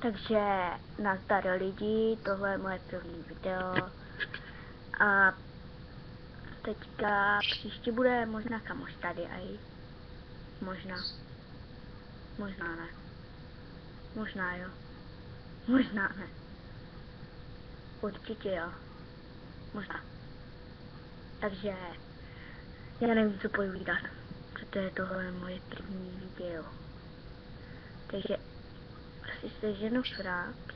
Takže nazdar lidi, tohle je moje první video a teďka příště bude možná kamoš tady a možná ne, možná jo, možná ne, určitě jo, možná, takže já nevím co povídat, protože tohle je moje první video, takže asi seženu fraps,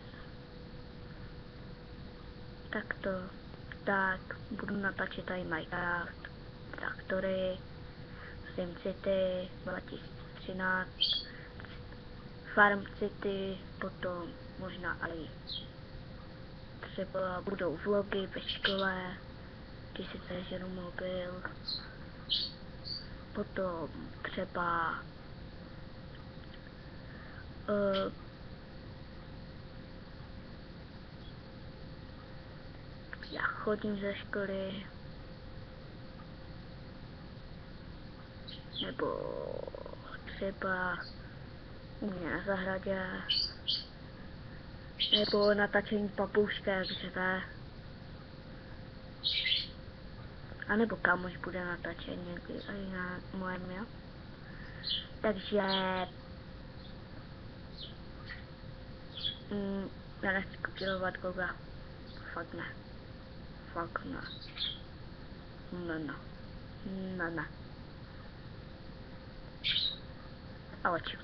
tak budu natáčet tady Minecraft, traktory, SimCity 2013, Farm City, potom možná i třeba budou vlogy ve škole, když si seženu mobil, potom třeba já chodím ze školy, nebo třeba u mě na zahradě, nebo natáčení papouška, jak řve, a nebo kamoš bude natáčet někdy i na mojem, jo. Takže já nechci kopírovat Goga, fakt ne, ne. Ale čo.